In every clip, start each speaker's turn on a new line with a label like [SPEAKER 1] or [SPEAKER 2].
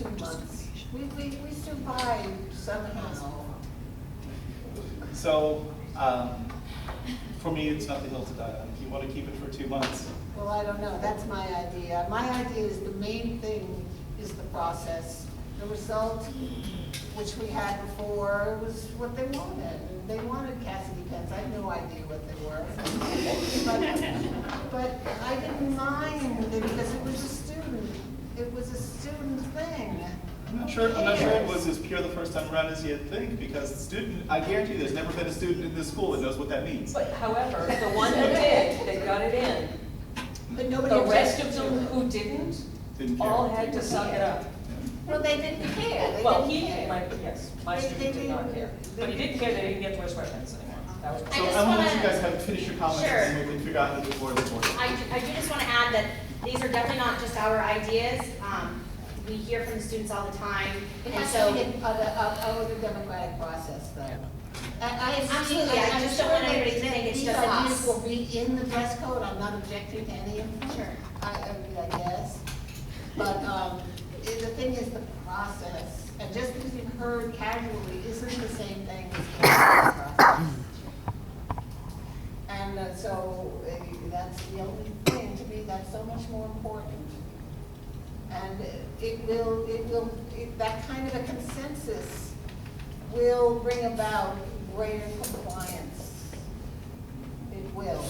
[SPEAKER 1] 2 months. We survived somehow.
[SPEAKER 2] So, for me, it's not the hill to die on. If you want to keep it for 2 months.
[SPEAKER 1] Well, I don't know, that's my idea. My idea is the main thing is the process. The result, which we had before, was what they wanted. They wanted Cassidy pens. I had no idea what they were. But I didn't mind it because it was a student. It was a student thing.
[SPEAKER 2] I'm not sure it was as pure the first time around as you'd think, because the student, I guarantee you, there's never been a student in this school that knows what that means.
[SPEAKER 3] But however, the one who did, they got it in.
[SPEAKER 1] But nobody
[SPEAKER 3] The rest of
[SPEAKER 1] objected to
[SPEAKER 3] them
[SPEAKER 1] it.
[SPEAKER 3] who didn't,
[SPEAKER 2] Didn't care.
[SPEAKER 3] all had to suck it up.
[SPEAKER 1] Well, they didn't care. They
[SPEAKER 3] Well,
[SPEAKER 1] didn't
[SPEAKER 3] he,
[SPEAKER 1] care.
[SPEAKER 3] my
[SPEAKER 1] They
[SPEAKER 3] student did not
[SPEAKER 1] didn't-
[SPEAKER 3] care.
[SPEAKER 1] they
[SPEAKER 3] But he didn't care, they didn't get to wear sweatpants anymore. That was.
[SPEAKER 4] I
[SPEAKER 2] So
[SPEAKER 4] just
[SPEAKER 2] I want to let you
[SPEAKER 4] wanna-
[SPEAKER 2] guys have finish your comments
[SPEAKER 4] Sure.
[SPEAKER 2] and we can figure out who the board is.
[SPEAKER 4] I do just want to add that these are definitely not just our ideas. We hear from the students all the time,
[SPEAKER 1] It
[SPEAKER 4] and
[SPEAKER 1] has
[SPEAKER 4] so.
[SPEAKER 1] to be a democratic process, though.
[SPEAKER 4] Absolutely, I just don't want anybody to think it's just
[SPEAKER 1] These ideas
[SPEAKER 4] us.
[SPEAKER 1] will be in the dress code, I'm not objecting to any of them.
[SPEAKER 4] Sure.
[SPEAKER 1] I guess. But, the thing is the process, and just because you've heard casually isn't the same thing as the process. And so, that's the only thing, to me, that's so much more important. And that kind of a consensus will bring about greater compliance. It will.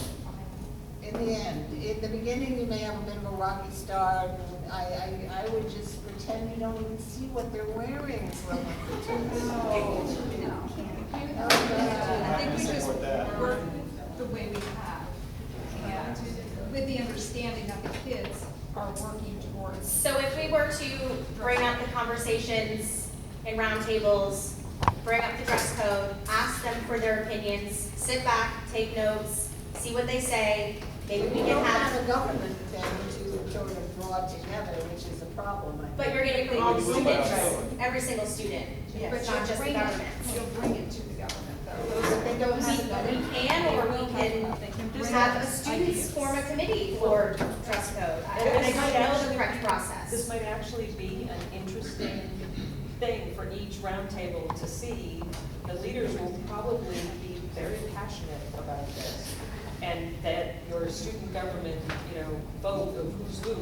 [SPEAKER 1] In the end, in the beginning, you may have a bit of a rocky start, and I would just pretend you don't even see what they're wearing for a month or two.
[SPEAKER 5] I think we just
[SPEAKER 2] Support that.
[SPEAKER 5] work the way we have, and with the understanding that the kids are working towards.
[SPEAKER 4] So if we were to bring up the conversations in roundtables, bring up the dress code, ask them for their opinions, sit back, take notes, see what they say, maybe we
[SPEAKER 1] We
[SPEAKER 4] can
[SPEAKER 1] don't have
[SPEAKER 4] have,
[SPEAKER 1] a government then to sort of draw together, which is a problem, I think.
[SPEAKER 4] but you're getting from all the
[SPEAKER 2] We will by
[SPEAKER 4] students,
[SPEAKER 2] October.
[SPEAKER 4] every single student,
[SPEAKER 5] But
[SPEAKER 4] not just the
[SPEAKER 5] you'll
[SPEAKER 4] government.
[SPEAKER 5] bring it to the government, though.
[SPEAKER 1] But they don't have a
[SPEAKER 4] We
[SPEAKER 1] government.
[SPEAKER 4] can, or we can
[SPEAKER 5] Bring
[SPEAKER 4] have
[SPEAKER 5] up
[SPEAKER 4] a students
[SPEAKER 5] ideas.
[SPEAKER 4] form a committee for dress code. I don't know the correct
[SPEAKER 3] This
[SPEAKER 4] process.
[SPEAKER 3] might actually be an interesting thing for each roundtable to see. The leaders will probably be very passionate about this. And that your student government, vote of who's who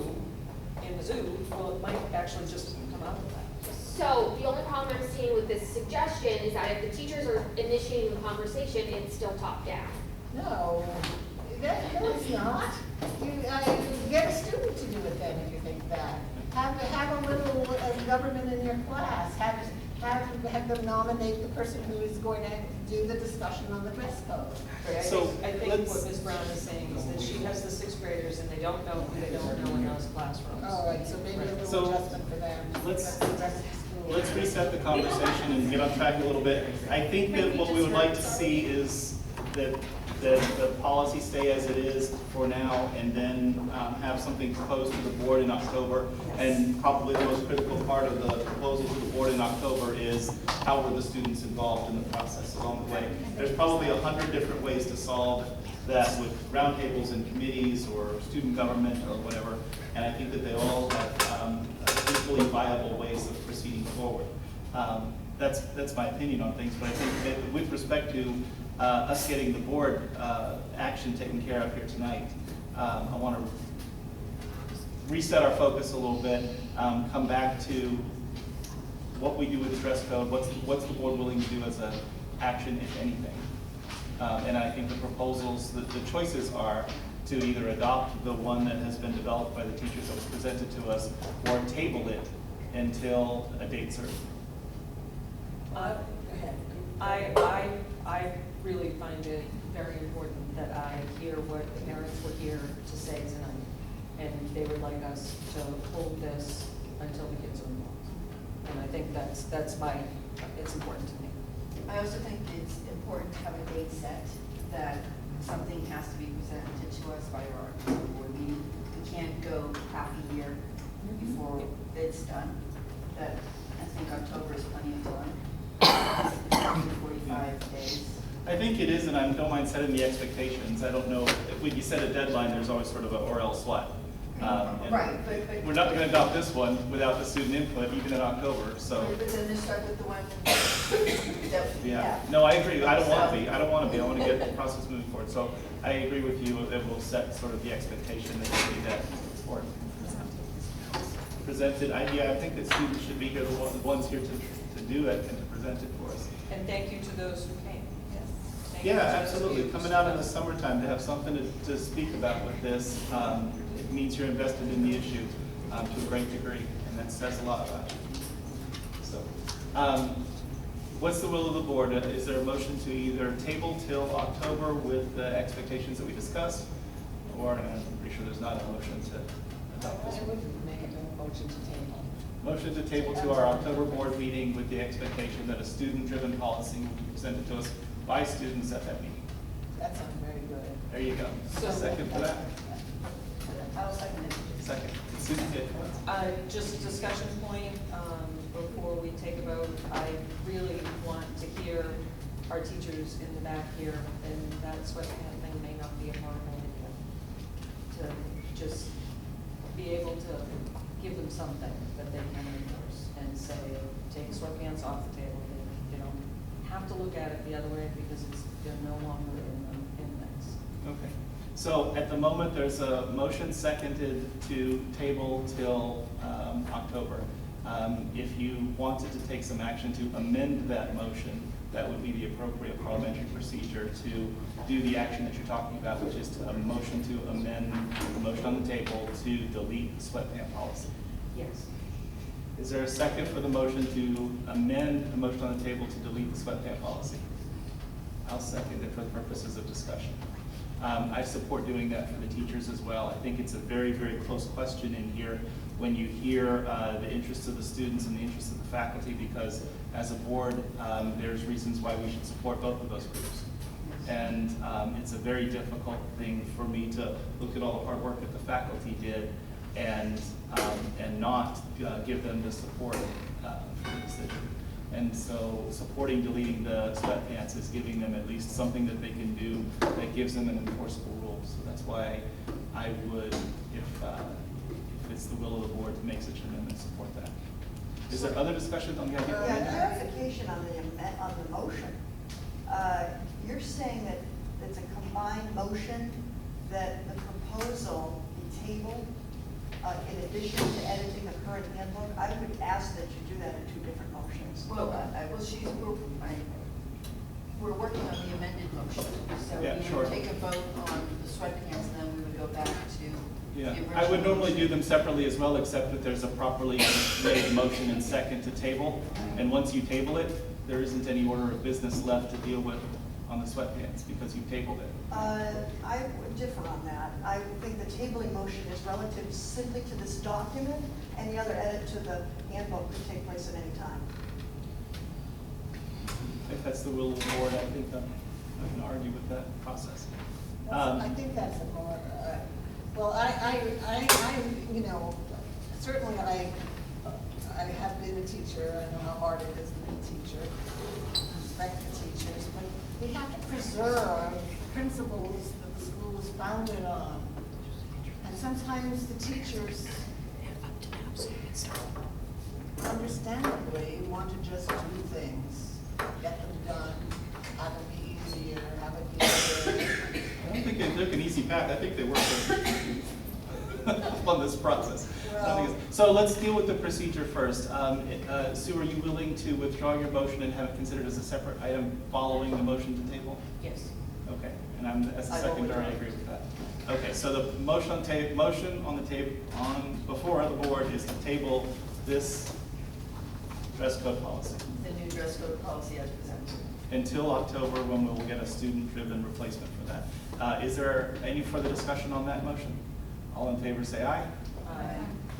[SPEAKER 3] in the zoo, well, it might actually just come out of that.
[SPEAKER 6] So the only problem I'm seeing with this suggestion is that if the teachers are initiating the conversation, it's still top down.
[SPEAKER 1] No, no, it's not. You get a student to do it then if you think that. Have a little government in your class. Have them nominate the person who is going to do the discussion on the dress code.
[SPEAKER 3] But
[SPEAKER 2] So,
[SPEAKER 3] I think
[SPEAKER 2] let's-
[SPEAKER 3] what Ms. Brown is saying is that she has the sixth graders and they don't know who they don't know in those classrooms.
[SPEAKER 1] All right, so maybe a
[SPEAKER 2] So,
[SPEAKER 1] little adjustment for them.
[SPEAKER 2] let's-
[SPEAKER 1] The rest of the school.
[SPEAKER 2] Let's reset the conversation and get on track a little bit. I think that what we would like to see is that the policy stay as it is for now, and then have something proposed to the board in October. And probably the most critical part of the proposal to the board in October is how were the students involved in the process along the way. There's probably 100 different ways to solve that with roundtables and committees or student government or whatever. And I think that they all have equally viable ways of proceeding forward. That's my opinion on things, but I think that with respect to us getting the board action taken care of here tonight, I want to reset our focus a little bit, come back to what we do with the dress code, what's the board willing to do as an action, if anything. And I think the proposals, the choices are to either adopt the one that has been developed by the teachers that was presented to us, or table it until a date certain.
[SPEAKER 3] I really find it very important that I hear what the parents were here to say tonight. And they would like us to hold this until the kids are involved. And I think it's important to me.
[SPEAKER 7] I also think it's important to have a date set, that something has to be presented to us by our board meeting. We can't go half a year before it's done. That, I think October is plenty of time. 45 days.
[SPEAKER 2] I think it is, and I don't mind setting the expectations. I don't know, when you set a deadline, there's always sort of a or else what. And
[SPEAKER 7] Right, but.
[SPEAKER 2] we're not gonna adopt this one without the student input, even in October, so.
[SPEAKER 7] But then just start with the one that we
[SPEAKER 2] Yeah,
[SPEAKER 7] have.
[SPEAKER 2] no, I agree, I don't wanna be, I wanna get the process moving forward, so I agree with you that we'll set sort of the expectation that we need that or presented. I think that students should be here, the ones here to do it and to present it for us.
[SPEAKER 3] And thank you to those who came.
[SPEAKER 1] Yes.
[SPEAKER 3] Thank you
[SPEAKER 2] Yeah,
[SPEAKER 3] to those
[SPEAKER 2] absolutely,
[SPEAKER 3] who-
[SPEAKER 2] coming out in the summertime to have something to speak about with this, it means you're invested in the issue, to a great degree, and that says a lot about you. So, what's the will of the board? Is there a motion to either table till October with the expectations that we discussed? Or, and I'm pretty sure there's not a motion to adopt this
[SPEAKER 1] I
[SPEAKER 2] one.
[SPEAKER 1] would make a motion to table.
[SPEAKER 2] Motion to table to our October board meeting with the expectation that a student-driven policy will be presented to us by students at that meeting.
[SPEAKER 1] That sounds very good.
[SPEAKER 2] There you go.
[SPEAKER 3] So-
[SPEAKER 2] Second for that?
[SPEAKER 7] I'll second it.
[SPEAKER 2] Second. Susan did.
[SPEAKER 3] Just a discussion point, before we take a vote, I really want to hear our teachers in the back here, and that's what kind of thing may not be a part of it, to just be able to give them something that they can enforce and say, take sweatpants off the table. You don't have to look at it the other way because they're no longer in this.
[SPEAKER 2] Okay. So at the moment, there's a motion seconded to table till October. If you wanted to take some action to amend that motion, that would be the appropriate parliamentary procedure to do the action that you're talking about, which is a motion to amend the motion on the table to delete the sweatpant policy.
[SPEAKER 3] Yes.
[SPEAKER 2] Is there a second for the motion to amend the motion on the table to delete the sweatpant policy? I'll second it for the purposes of discussion. I support doing that for the teachers as well. I think it's a very, very close question in here when you hear the interests of the students and the interests of the faculty, because as a board, there's reasons why we should support both of those groups. And it's a very difficult thing for me to look at all the hard work that the faculty did and not give them the support for the decision. And so supporting deleting the sweatpants is giving them at least something that they can do that gives them an enforceable rule. So that's why I would, if it's the will of the board to make such an amendment, support that. Is there other discussion on the idea?
[SPEAKER 8] Yeah, clarification on the motion. You're saying that it's a combined motion, that the proposal be tabled in addition to editing the current handbook? I would ask that you do that in two different motions.
[SPEAKER 7] Well, we're working on the amended motion, so
[SPEAKER 2] Yeah,
[SPEAKER 7] we
[SPEAKER 2] sure.
[SPEAKER 7] would take a vote on the sweatpants, and then we would go back to
[SPEAKER 2] Yeah,
[SPEAKER 7] the original.
[SPEAKER 2] I would normally do
[SPEAKER 7] motion.
[SPEAKER 2] them separately as well, except that there's a properly made motion and second to table. And once you table it, there isn't any order of business left to deal with on the sweatpants because you tabled it.
[SPEAKER 8] I would differ on that. I think the tabling motion is relative simply to this document, and the other edit to the handbook could take place at any time.
[SPEAKER 2] If that's the will of the board, I think I can argue with that process.
[SPEAKER 1] I think that's a more, well, you know, certainly I have been a teacher, I know how hard it is to be a teacher, respect the teachers, but we have to preserve principles that the school is founded on. And sometimes the teachers, understandably, want to just do things, get them done, have it be easier, have it be easier.
[SPEAKER 2] I don't think they took an easy path. I think they worked on this process. So let's deal with the procedure first. Sue, are you willing to withdraw your motion and have it considered as a separate item following the motion to table?
[SPEAKER 3] Yes.
[SPEAKER 2] Okay, and as a
[SPEAKER 7] I will
[SPEAKER 2] seconder, I
[SPEAKER 7] withdraw.
[SPEAKER 2] agree with that. Okay, so the motion on the table, before the board is to table this dress code policy
[SPEAKER 7] The new dress code policy as presented.
[SPEAKER 2] until October, when we will get a student-driven replacement for that. Is there any further discussion on that motion? All in favor say aye.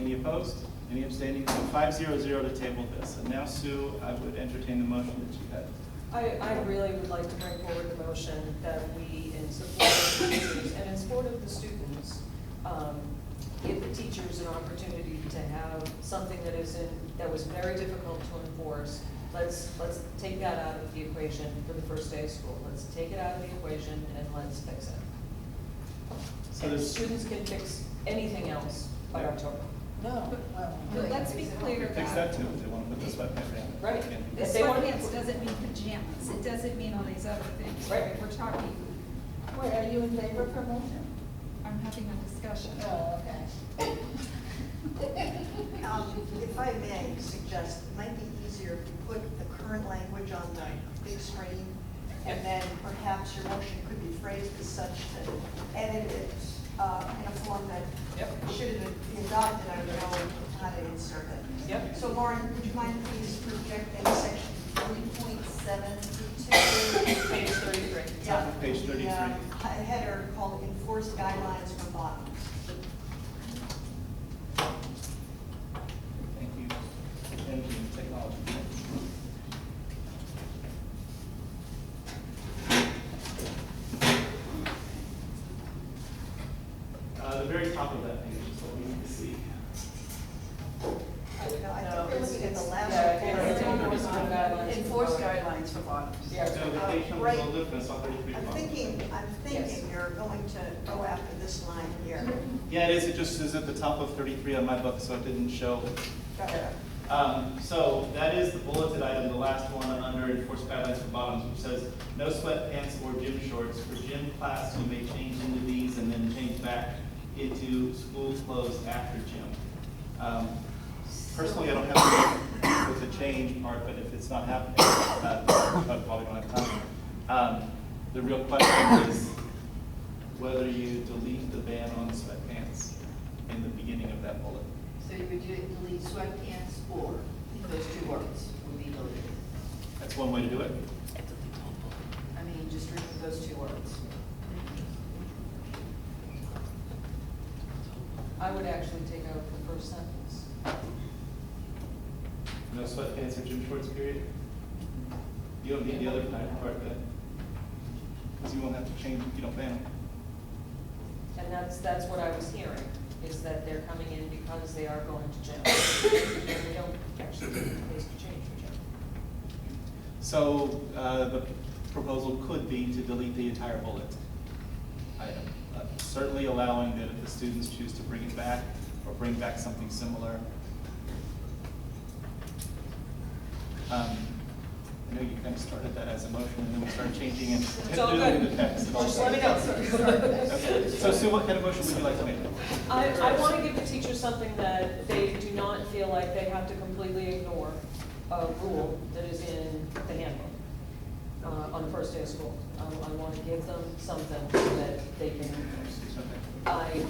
[SPEAKER 2] Any opposed? Any abstaining? So 5-0-0 to table this. And now, Sue, I would entertain the motion that you had.
[SPEAKER 3] I really would like to bring forward the motion that we, in support of the teachers and in support of the students, give the teachers an opportunity to have something that was very difficult to enforce. Let's take that out of the equation for the first day of school. Let's take it out of the equation and let's fix it.
[SPEAKER 2] So
[SPEAKER 3] And the
[SPEAKER 2] there's,
[SPEAKER 3] students can fix anything else by October.
[SPEAKER 1] No, well.
[SPEAKER 5] But let's be clear
[SPEAKER 2] Fix that
[SPEAKER 5] that
[SPEAKER 2] too, if they want to put the sweatpants down.
[SPEAKER 3] Right.
[SPEAKER 5] the
[SPEAKER 3] If they want-
[SPEAKER 5] sweatpants doesn't mean pajamas, it doesn't mean all these other things,
[SPEAKER 3] Right.
[SPEAKER 5] right? We're talking,
[SPEAKER 1] Wait, are you in favor of promotion?
[SPEAKER 5] I'm having a discussion.
[SPEAKER 1] Oh, okay.
[SPEAKER 8] If I may suggest, it might be easier if you put the current language on the big screen, and then perhaps your motion could be phrased as such that edit it in a form that
[SPEAKER 3] Yep.
[SPEAKER 8] should be adopted, I would know how to insert it.
[SPEAKER 3] Yep.
[SPEAKER 8] So Lauren, would you mind please projecting section 3.7
[SPEAKER 3] Page 33.
[SPEAKER 8] Yeah,
[SPEAKER 2] Page 33.
[SPEAKER 8] the header called Enforced Guidelines for Bottoms.
[SPEAKER 2] Thank you. Thank you, technology. The very top of that page is what we need to see.
[SPEAKER 8] I think we're looking at the last
[SPEAKER 3] Yeah,
[SPEAKER 8] one.
[SPEAKER 3] enforcement guidelines.
[SPEAKER 7] Enforced guidelines for bottoms.
[SPEAKER 3] Yeah.
[SPEAKER 2] So the page number is a little different, it's on 33.
[SPEAKER 8] I'm
[SPEAKER 3] Yes.
[SPEAKER 8] thinking you're going to go after this line here.
[SPEAKER 2] Yeah, it is, it just is at the top of 33 on my book, so it didn't show. So that is the bulleted item, the last one under enforced guidelines for bottoms, which says, no sweatpants or gym shorts. For gym class, you may change into these and then change back into school clothes after gym. Personally, I don't have to with the change part, but if it's not happening, I probably don't have time. The real question is whether you delete the ban on sweatpants in the beginning of that bullet.
[SPEAKER 7] So you would delete sweatpants or those two words would be deleted.
[SPEAKER 2] That's one way to do it.
[SPEAKER 7] I mean, just remove those two words.
[SPEAKER 3] I would actually take out the first sentence.
[SPEAKER 2] No sweatpants or gym shorts, period. You don't need the other part then. Because you won't have to change if you don't ban them.
[SPEAKER 3] And that's what I was hearing, is that they're coming in because they are going to gym. And we don't actually give them a place to change for gym.
[SPEAKER 2] So the proposal could be to delete the entire bullet item. Certainly allowing that if the students choose to bring it back or bring back something similar. I know you kind of started that as a motion and then we started changing it.
[SPEAKER 3] It's all good.
[SPEAKER 2] The text.
[SPEAKER 3] Just let me know.
[SPEAKER 2] Okay. So Sue, what kind of motion would you like to make?
[SPEAKER 3] I want to give the teachers something that they do not feel like they have to completely ignore a rule that is in the handbook on the first day of school. I want to give them something that they can enforce. I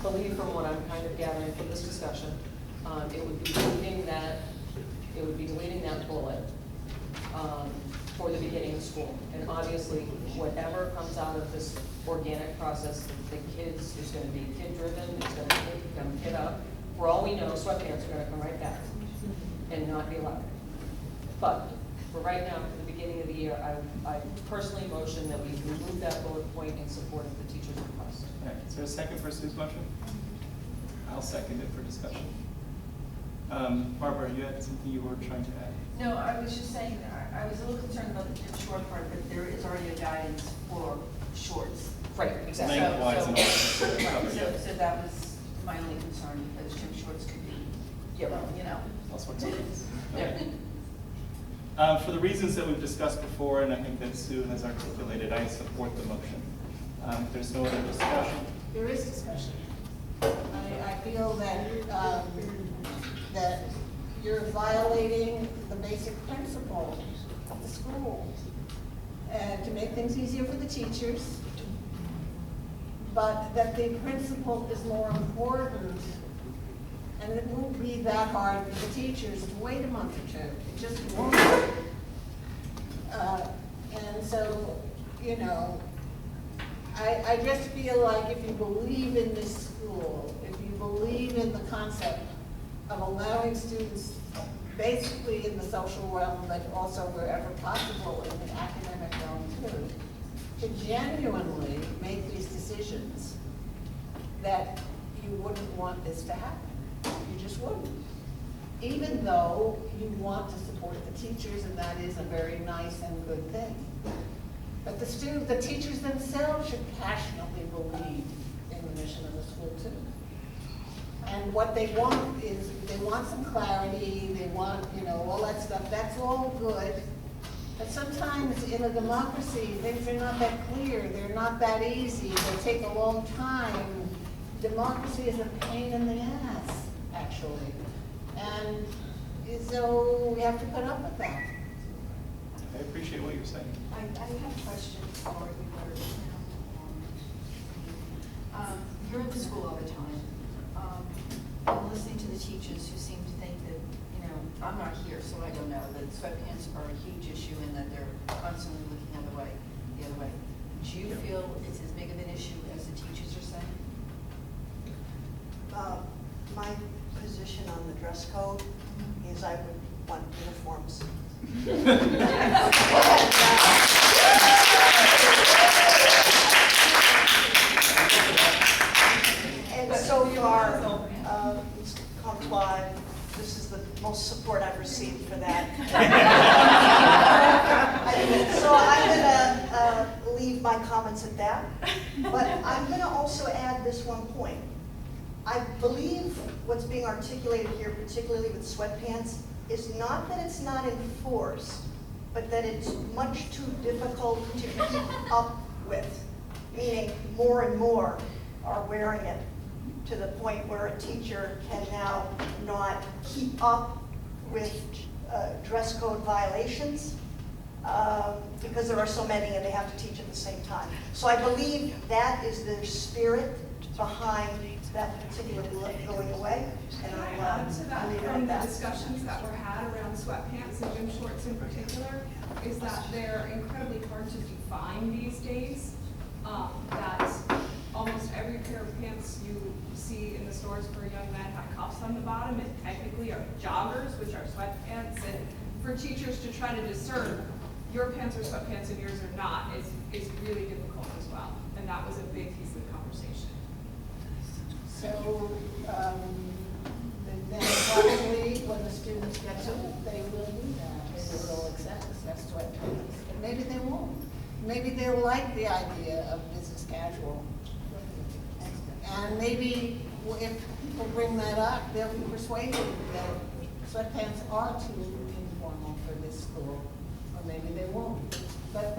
[SPEAKER 3] believe from what I'm kind of gathering from this discussion, it would be deleting that bullet for the beginning of school. And obviously, whatever comes out of this organic process, the kids, there's gonna be kid-driven, it's gonna come kid up. For all we know, sweatpants are gonna come right back and not be allowed. But for right now, for the beginning of the year, I personally motion that we remove that bullet point in support of the teacher's request.
[SPEAKER 2] All right, is there a second for Sue's motion? I'll second it for discussion. Barbara, you had something you were trying to add?
[SPEAKER 7] No, I was just saying, I was a little concerned about the gym short part, but there is already a guidance for shorts.
[SPEAKER 3] Right, exactly.
[SPEAKER 2] Lengthwise and all that.
[SPEAKER 7] So,
[SPEAKER 2] Covered,
[SPEAKER 7] right,
[SPEAKER 2] yeah.
[SPEAKER 7] so that was my only concern, because gym shorts could be,
[SPEAKER 3] Yeah.
[SPEAKER 7] you know.
[SPEAKER 2] All sorts of things.
[SPEAKER 3] Yeah.
[SPEAKER 2] For the reasons that we've discussed before, and I think that Sue has articulated, I support the motion. If there's no other discussion.
[SPEAKER 1] There is discussion. I feel that, that you're violating the basic principle of the school. And to make things easier for the teachers, but that the principle is more important. And it won't be that hard for the teachers to wait a month or two. It just won't. And so, you know, I just feel like if you believe in this school, if you believe in the concept of allowing students basically in the social realm, but also wherever possible in the academic realm too, to genuinely make these decisions, that you wouldn't want this to happen. You just wouldn't. Even though you want to support the teachers, and that is a very nice and good thing. But the teachers themselves should passionately believe in the mission of the school too. And what they want is, they want some clarity, they want, all that stuff, that's all good. But sometimes in a democracy, things are not that clear, they're not that easy, they take a long time. Democracy is a pain in the ass, actually. And so we have to put up with that.
[SPEAKER 2] I appreciate what you're saying.
[SPEAKER 7] I have a question for you. You're at the school all the time. I'm listening to the teachers who seem to think that, I'm not here, so I don't know, that sweatpants are a huge issue and that they're constantly looking the other way. Do you feel it's as big of an issue as the teachers are saying?
[SPEAKER 8] My position on the dress code is I would want uniforms. And so far, it's complied. This is the most support I've received for that. So I'm gonna leave my comments at that, but I'm gonna also add this one point. I believe what's being articulated here, particularly with sweatpants, is not that it's not enforced, but that it's much too difficult to keep up with, meaning more and more are wearing it to the point where a teacher can now not keep up with dress code violations because there are so many and they have to teach at the same time. So I believe that is the spirit behind that particular look going away. And
[SPEAKER 5] Can I add to that,
[SPEAKER 8] leave it
[SPEAKER 5] from
[SPEAKER 8] at
[SPEAKER 5] the
[SPEAKER 8] that.
[SPEAKER 5] discussions that were had around sweatpants and gym shorts in particular, is that they're incredibly hard to define these days. That almost every pair of pants you see in the stores for a young man have cuffs on the bottom and technically are joggers, which are sweatpants. And for teachers to try to discern your pants are sweatpants and yours are not is really difficult as well. And that was a big piece of the conversation.
[SPEAKER 1] So, then probably when the students get to it, they will do that, they will accept sweatpants. But maybe they won't. Maybe they'll like the idea of business casual. And maybe if people bring that up, they'll be persuaded that sweatpants are too informal for this school, or maybe they won't. But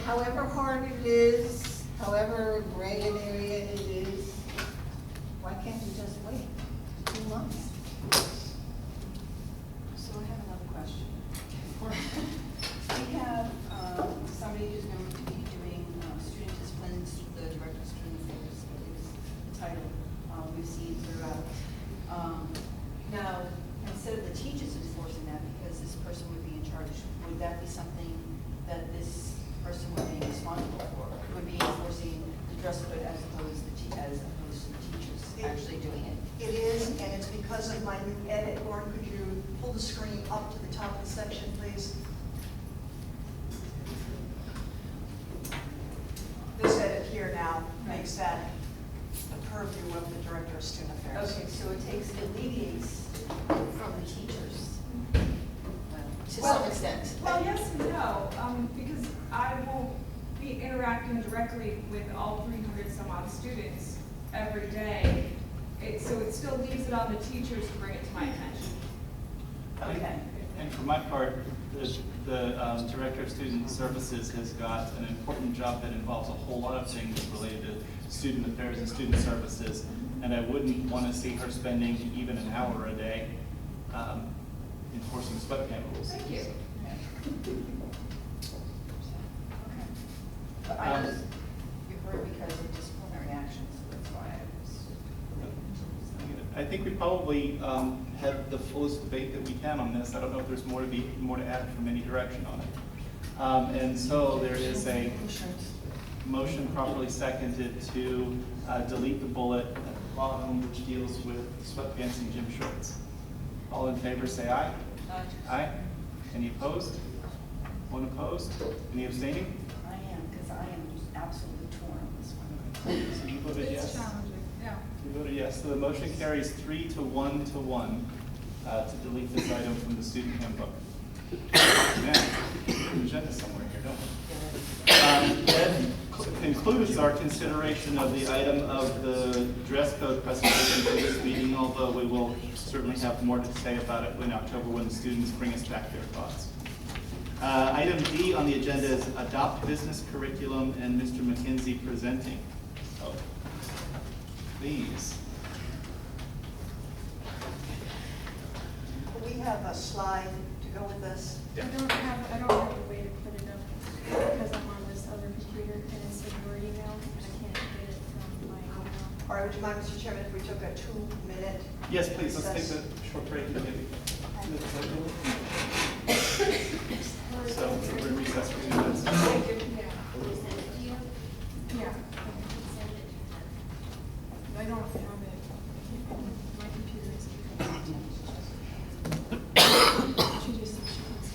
[SPEAKER 1] however hard it is, however gray an area it is, why can't we just wait 2 months?
[SPEAKER 7] So I have another question. We have somebody who's going to be doing student disciplines, the director of student affairs, is the title we've seen throughout. Now, instead of the teachers enforcing that, because this person would be in charge, would that be something that this person would be responsible for? Would be enforcing the dress code as opposed to the teachers actually doing it?
[SPEAKER 8] It is, and it's because of my new edit. Lauren, could you pull the screen up to the top of the section, please? This edit here now makes that the purview of the director of student affairs.
[SPEAKER 7] Okay, so it alleviates from the teachers to some extent.
[SPEAKER 5] Well, yes and no, because I won't be interacting directly with all 300 some odd students every day. So it still leaves it on the teachers to bring it to my attention.
[SPEAKER 7] Okay.
[SPEAKER 2] And for my part, the Director of Student Services has got an important job that involves a whole lot of things related to student affairs and student services, and I wouldn't want to see her spending even an hour a day enforcing sweatpant rules.
[SPEAKER 5] Thank you.
[SPEAKER 7] But I was, you heard because of disciplinary actions, so that's why I was.
[SPEAKER 2] I think we probably had the fullest debate that we can on this. I don't know if there's more to add from any direction on it. And so there is a motion properly seconded to delete the bullet at the bottom, which deals with sweatpants and gym shorts. All in favor, say aye.
[SPEAKER 7] Aye.
[SPEAKER 2] Aye. Any opposed? One opposed? Any abstaining?
[SPEAKER 7] I am, because I am absolutely torn on this one.
[SPEAKER 2] So you voted yes.
[SPEAKER 5] It's challenging, yeah.
[SPEAKER 2] You voted yes. So the motion carries 3 to 1 to 1 to delete this item from the student handbook. Man, agenda somewhere here, don't we? That concludes our consideration of the item of the dress code presentation for this meeting, although we will certainly have more to say about it in October when the students bring us back their thoughts. Item D on the agenda is adopt business curriculum and Mr. McKenzie presenting. So, please.
[SPEAKER 8] We have a slide to go with this.
[SPEAKER 9] I don't have a way to put it up because I'm on this other computer and it's in your email and I can't get it from my email.
[SPEAKER 8] All right, would you mind, Mr. Chairman, if we took a 2-minute?
[SPEAKER 2] Yes, please, let's
[SPEAKER 8] recess?
[SPEAKER 2] take a short break. Maybe. So we're in recess for 2 minutes.
[SPEAKER 9] Yeah. I don't have it. My computer is. She just said she wants it.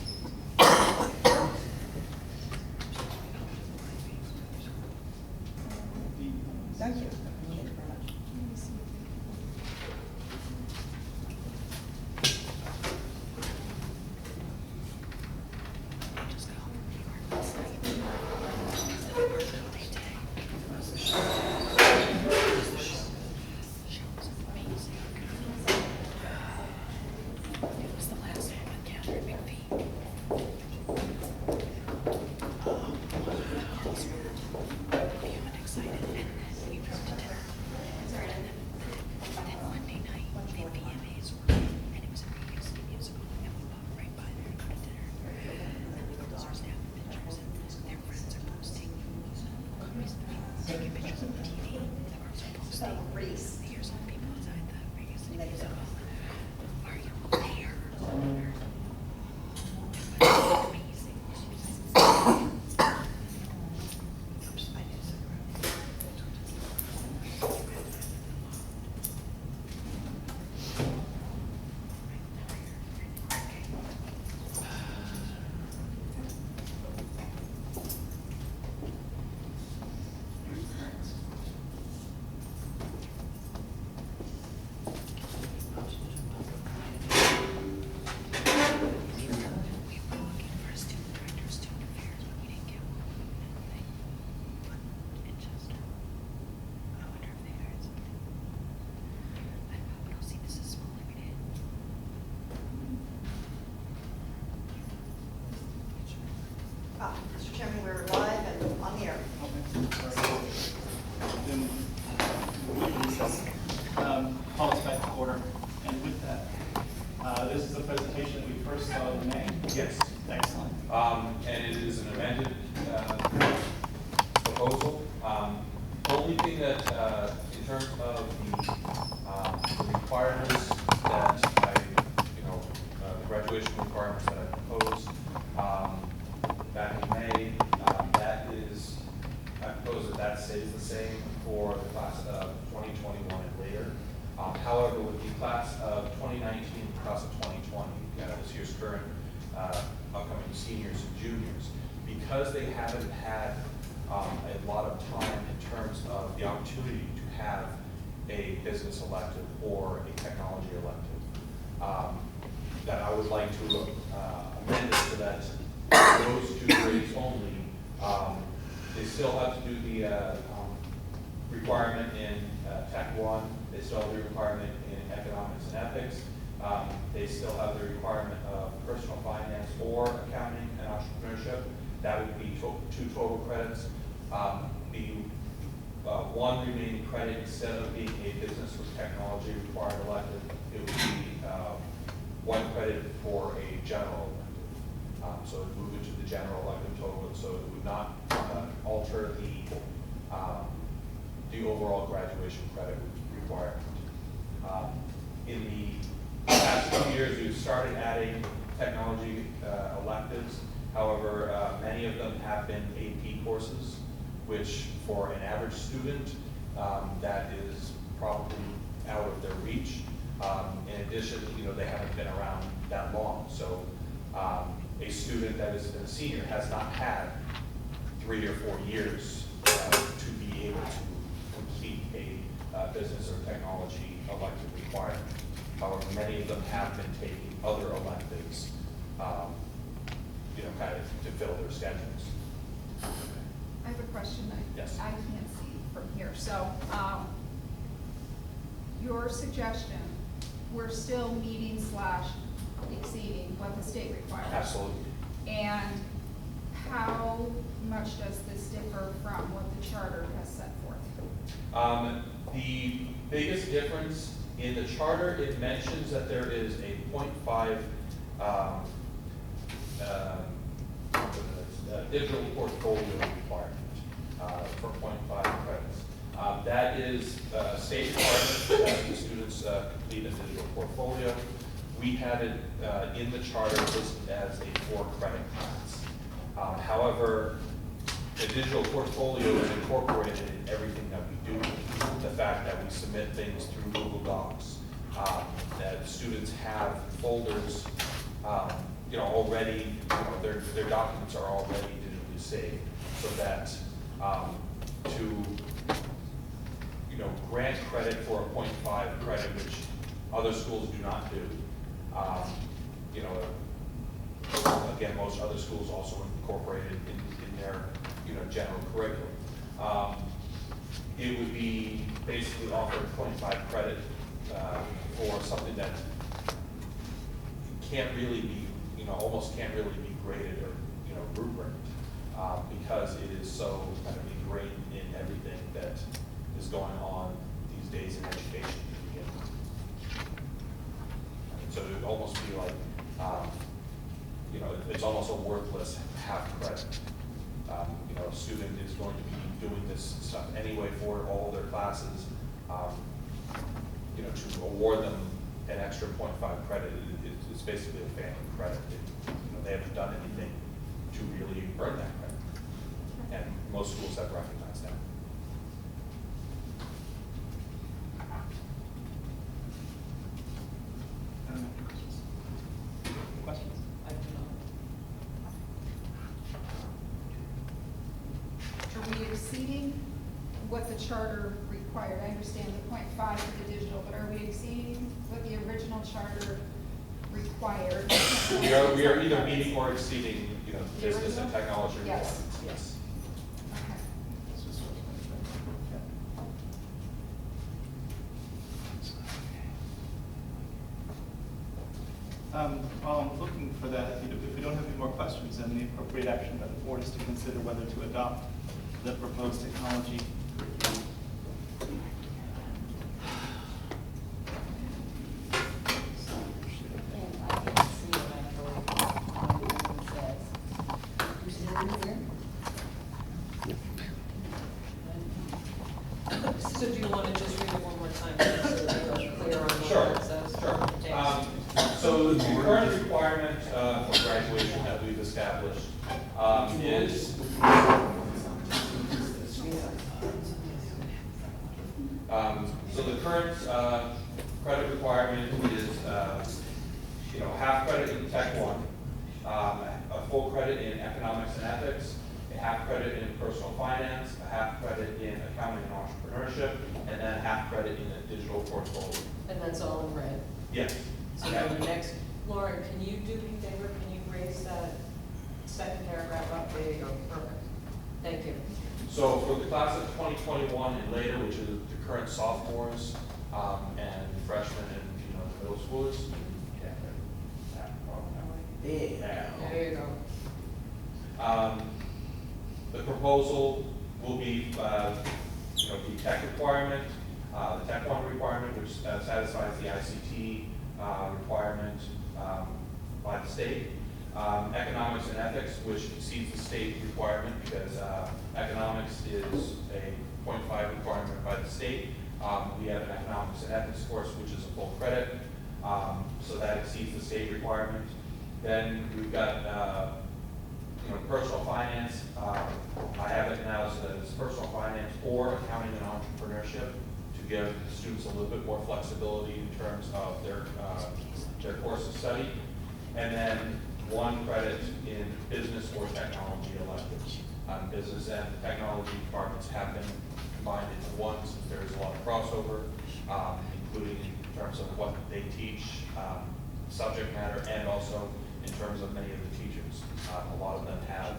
[SPEAKER 8] Thank you.
[SPEAKER 9] Let me see.
[SPEAKER 8] Mr. Chairman, we're live and on the air.
[SPEAKER 2] Then we can recess. Call us back to order. And with that, this is a presentation that we first saw in May.
[SPEAKER 10] Yes.
[SPEAKER 2] Excellent.
[SPEAKER 10] And it is an amended proposal. The only thing that, in terms of the requirements that the graduation requirements that I proposed back in May, I propose that stays the same for the class of 2021 and later. However, with the class of 2019 and class of 2020, this year's current upcoming seniors and juniors, because they haven't had a lot of time in terms of the opportunity to have a business elective or a technology elective, that I would like to amend it so that those 2 grades only, they still have to do the requirement in Tech 1, they still have the requirement in economics and ethics, they still have the requirement of personal finance or accounting and entrepreneurship. That would be 2 total credits. The 1 remaining credit, instead of being a business with technology required elective, it would be 1 credit for a general elective. So it would move into the general elective total, so it would not alter the overall graduation credit requirement. In the past 2 years, we've started adding technology electives. However, many of them have been AP courses, which for an average student, that is probably out of their reach. In addition, they haven't been around that long. So a student that has been a senior has not had 3 or 4 years to be able to complete a business or technology elective requirement. However, many of them have been taking other electives kind of to fill their schedules.
[SPEAKER 5] I have a question that
[SPEAKER 10] Yes.
[SPEAKER 5] I can't see from here. So, your suggestion, we're still meeting / exceeding what the state requires.
[SPEAKER 10] Absolutely.
[SPEAKER 5] And how much does this differ from what the charter has set forth?
[SPEAKER 10] The biggest difference in the charter, it mentions that there is a 0.5 digital portfolio requirement for 0.5 credits. That is a state requirement that the students complete a digital portfolio. We had it in the charter listed as a 4-credit class. However, the digital portfolio is incorporated in everything that we do. The fact that we submit things through Google Docs, that students have folders, already, their documents are already digitally saved, so that to grant credit for a 0.5 credit, which other schools do not do. Again, most other schools also incorporate it in their general curriculum. It would be basically offered 0.5 credit for something that can't really be, almost can't really be graded or rubriced, because it is so kind of ingrained in everything that is going on these days in education to begin with. So it would almost be like, it's almost a worthless half credit. A student is going to be doing this stuff anyway for all their classes. To award them an extra 0.5 credit, it's basically a phantom credit. They haven't done anything to really earn that credit, and most schools have recognized that.
[SPEAKER 2] Questions?
[SPEAKER 3] I do not.
[SPEAKER 5] Are we exceeding what the charter required? I understand the 0.5 for the digital, but are we exceeding what the original charter required?
[SPEAKER 10] We are either meeting or exceeding,
[SPEAKER 5] The
[SPEAKER 10] business and
[SPEAKER 5] original?
[SPEAKER 10] technology
[SPEAKER 5] Yes.
[SPEAKER 10] requirements. Yes.
[SPEAKER 5] Okay.
[SPEAKER 2] While I'm looking for that, if we don't have any more questions, then the appropriate action by the board is to consider whether to adopt the proposed technology curriculum.
[SPEAKER 3] So do you want to just read it one more time, so that we're clear on what it says?
[SPEAKER 10] Sure. So the current requirement for graduation that we've established is so the current credit requirement is half credit in Tech 1, a full credit in economics and ethics, a half credit in personal finance, a half credit in accounting and entrepreneurship, and then half credit in a digital portfolio.
[SPEAKER 3] And that's all in red.
[SPEAKER 10] Yes.
[SPEAKER 3] So then the next, Lauren, can you do me a favor, can you raise that second paragraph up? There you go, perfect. Thank you.
[SPEAKER 10] So for the class of 2021 and later, which are the current sophomores and freshmen and the middle schoolers.
[SPEAKER 3] There you go.
[SPEAKER 10] The proposal will be, the tech requirement, the Tech 1 requirement, which satisfies the ICT requirement by the state. Economics and ethics, which exceeds the state requirement because economics is a 0.5 requirement by the state. We have an economics and ethics course, which is a full credit, so that exceeds the state requirement. Then we've got personal finance. I have it now as personal finance or accounting and entrepreneurship to give students a little bit more flexibility in terms of their course of study. And then 1 credit in business or technology electives. Business and technology departments have been combined into one since there is a lot of crossover, including in terms of what they teach, subject matter, and also in terms of many of the teachers. A lot of them have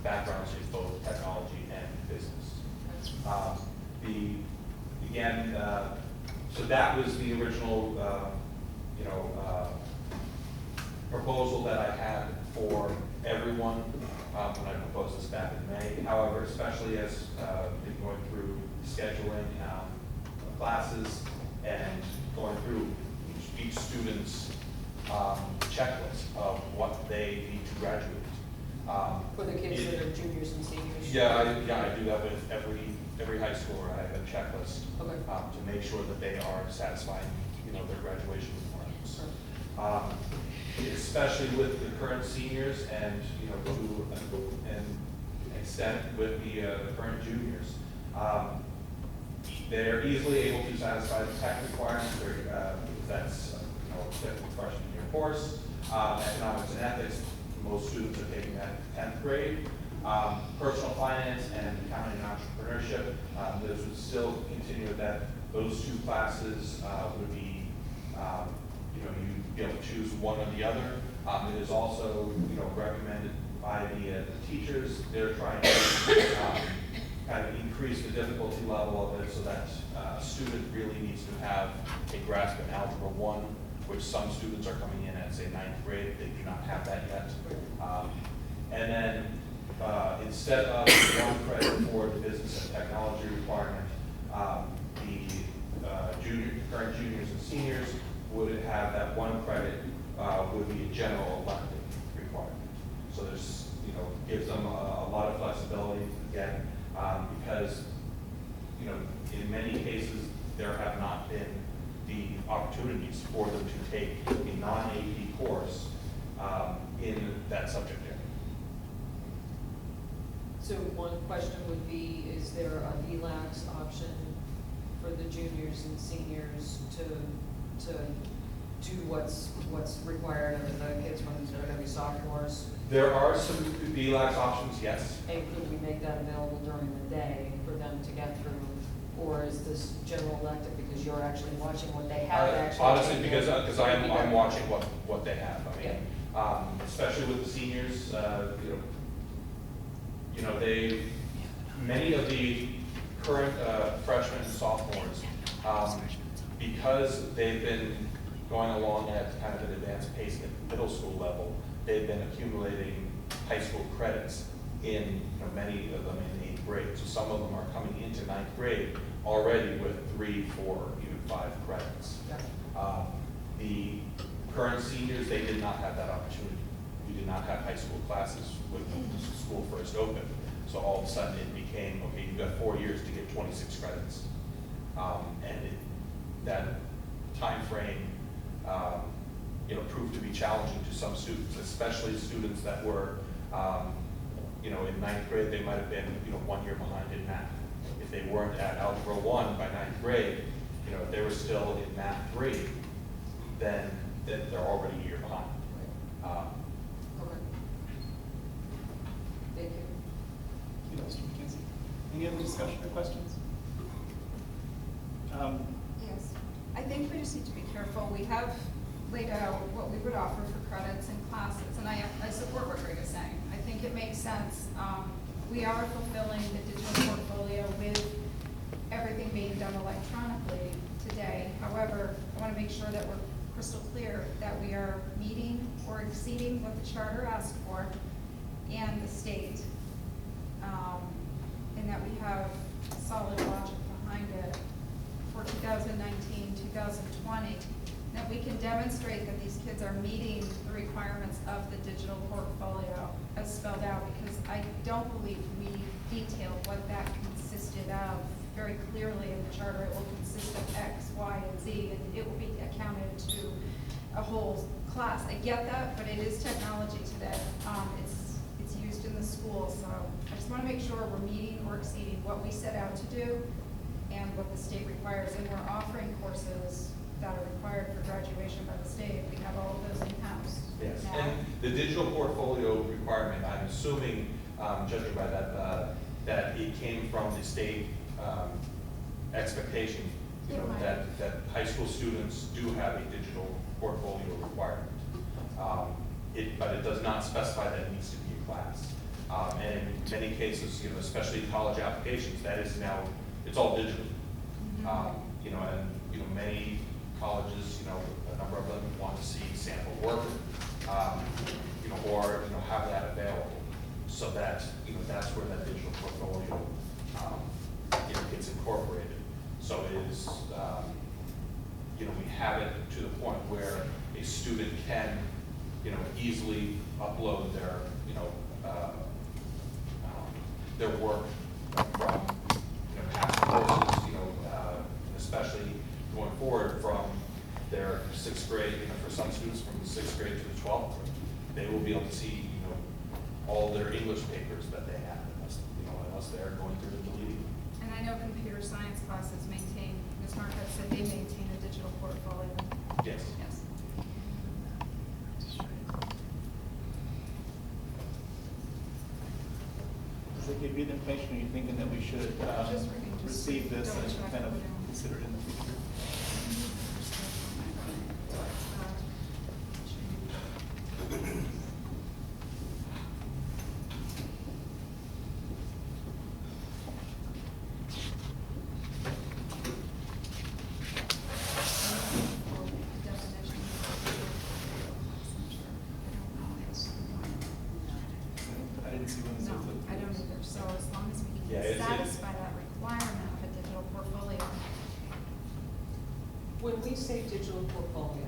[SPEAKER 10] backgrounds in both technology and business. So that was the original, proposal that I had for everyone when I proposed this back in May. However, especially as been going through scheduling classes and going through each student's checklist of what they need to graduate.
[SPEAKER 3] For the kids that are juniors and seniors?
[SPEAKER 10] Yeah, I do that with every high schooler. I have a checklist
[SPEAKER 3] Okay.
[SPEAKER 10] to make sure that they are satisfying, their graduation requirements. Especially with the current seniors and, to an extent with the current juniors. They're easily able to satisfy the tech requirements. That's, typical freshman year course. Economics and ethics, most students are taking that 10th grade. Personal finance and accounting and entrepreneurship, those would still continue with that. Those two classes would be, you'd be able to choose one or the other. It is also, recommended by the teachers. They're trying to kind of increase the difficulty level of it so that a student really needs to have a grasp in Algebra 1, which some students are coming in at, say, 9th grade. They do not have that yet. And then instead of 1 credit for the business and technology requirement, the current juniors and seniors would have that 1 credit would be a general elective requirement. So there's, gives them a lot of flexibility again, because, in many cases there have not been the opportunities for them to take a non-AP course in that subject area.
[SPEAKER 3] So one question would be, is there a VLAX option for the juniors and seniors to do what's required of the kids when they're going to be sophomores?
[SPEAKER 10] There are some VLAX options, yes.
[SPEAKER 3] And could we make that available during the day for them to get through? Or is this general elective because you're actually watching what they have actually?
[SPEAKER 10] Honestly, because I'm watching what they have. I mean, especially with the seniors, many of the current freshmen and sophomores, because they've been going along at kind of an advanced pace at the middle school level, they've been accumulating high school credits in many of them in 8th grade. So some of them are coming into 9th grade already with 3, 4, even 5 credits. The current seniors, they did not have that opportunity. We did not have high school classes when the school first opened. So all of a sudden it became, okay, you've got 4 years to get 26 credits. That time frame, proved to be challenging to some students, especially students that were, in 9th grade, they might have been, 1 year behind in math. If they weren't at Algebra 1 by 9th grade, if they were still in Math 3, then they're already a year behind.
[SPEAKER 3] Okay. Thank you.
[SPEAKER 2] Mr. McKenzie. Any other discussion or questions?
[SPEAKER 11] Yes, I think we just need to be careful. We have laid out what we would offer for credits and classes, and I support what Greg is saying. I think it makes sense. We are fulfilling the digital portfolio with everything being done electronically today. However, I want to make sure that we're crystal clear that we are meeting or exceeding what the charter asked for and the state, and that we have solid logic behind it for 2019, 2020, that we can demonstrate that these kids are meeting the requirements of the digital portfolio as spelled out, because I don't believe we detailed what that consisted of very clearly in the charter. It will consist of X, Y, and Z, and it will be accounted to a whole class. I get that, but it is technology today. It's used in the school, so I just want to make sure we're meeting or exceeding what we set out to do and what the state requires, and we're offering courses that are required for graduation by the state. We have all of those in-house.
[SPEAKER 10] Yes,
[SPEAKER 11] now.
[SPEAKER 10] and the digital portfolio requirement, I'm assuming, judging by that, that it came from the state expectation, that high school students do have a digital portfolio requirement. But it does not specify that it needs to be a class. And in many cases, you know, especially college applications, that is now, it's all digital. You know, and, you know, many colleges, you know, a number of them want to see sample work, you know, or, you know, have that available so that, you know, that's where that digital portfolio, you know, gets incorporated. So it is, you know, we have it to the point where a student can, you know, easily upload their, you know, their work from, you know, past courses, you know, especially going forward from their 6th grade, you know, for some students from the 6th grade to the 12th grade, they will be able to see, you know, all their English papers that they have, unless, you know, unless they're going through and deleting.
[SPEAKER 11] And I know computer science classes maintain, Ms. Marquette said they maintain a digital portfolio.
[SPEAKER 10] Yes.
[SPEAKER 11] Yes.
[SPEAKER 2] Does it give you the information, or are you thinking that we should
[SPEAKER 11] Just reading, just
[SPEAKER 2] receive this
[SPEAKER 11] double
[SPEAKER 2] and
[SPEAKER 11] check
[SPEAKER 2] kind of
[SPEAKER 11] what it-
[SPEAKER 2] consider it in the future? I didn't see one.
[SPEAKER 11] No, I don't either, so as long as we
[SPEAKER 10] Yeah,
[SPEAKER 11] can
[SPEAKER 10] it's-
[SPEAKER 11] satisfy that requirement of a digital portfolio.
[SPEAKER 3] When we say digital portfolio,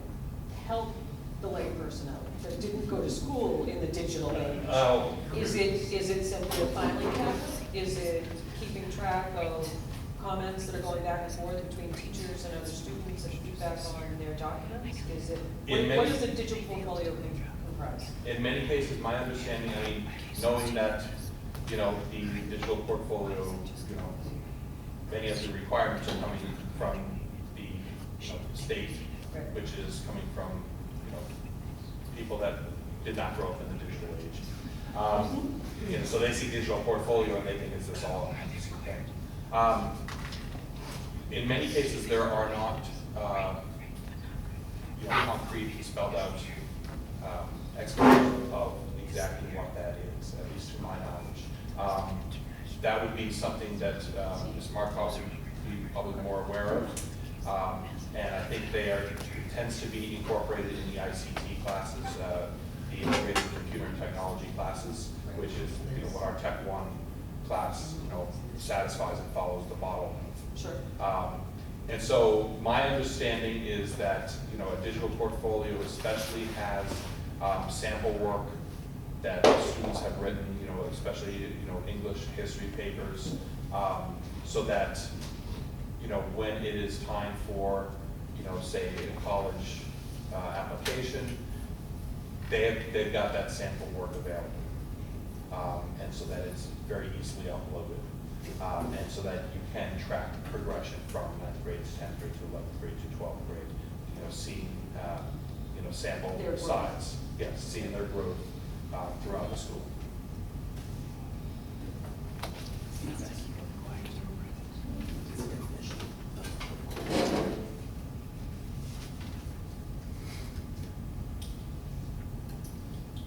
[SPEAKER 3] help the layperson out that didn't go to school in the digital age.
[SPEAKER 10] Oh.
[SPEAKER 3] Is it simply a filing cabinet? Is it keeping track of comments that are going back and forth between teachers and other students and feedback on their documents? Is it,
[SPEAKER 10] In
[SPEAKER 3] what
[SPEAKER 10] many-
[SPEAKER 3] does a digital portfolio comprise?
[SPEAKER 10] In many cases, my understanding, I mean, knowing that, you know, the digital portfolio, you know, many of the requirements are coming from the, you know, state,
[SPEAKER 3] Right.
[SPEAKER 10] which is coming from, you know, people that did not grow up in the digital age. You know, so they see digital portfolio and they think it's this all encompassing thing. In many cases, there are not, you know, concrete spelled out explanation of exactly what that is, at least to my knowledge. That would be something that Ms. Markoff would be probably more aware of. And I think tends to be incorporated in the ICT classes, the integrated computer and technology classes, which is, you know, what our Tech 1 class, you know, satisfies and follows the model.
[SPEAKER 3] Sure.
[SPEAKER 10] And so my understanding is that, you know, a digital portfolio especially has sample work that students have written, you know, especially, you know, English history papers, so that, you know, when it is time for, you know, say a college application, they've got that sample work available. And so that it's very easily uploaded. And so that you can track progression from 9th grade to 10th grade to 11th grade to 12th grade, you know, seeing, you know, sample
[SPEAKER 3] Their growth.
[SPEAKER 10] size, yes, seeing their growth throughout the school.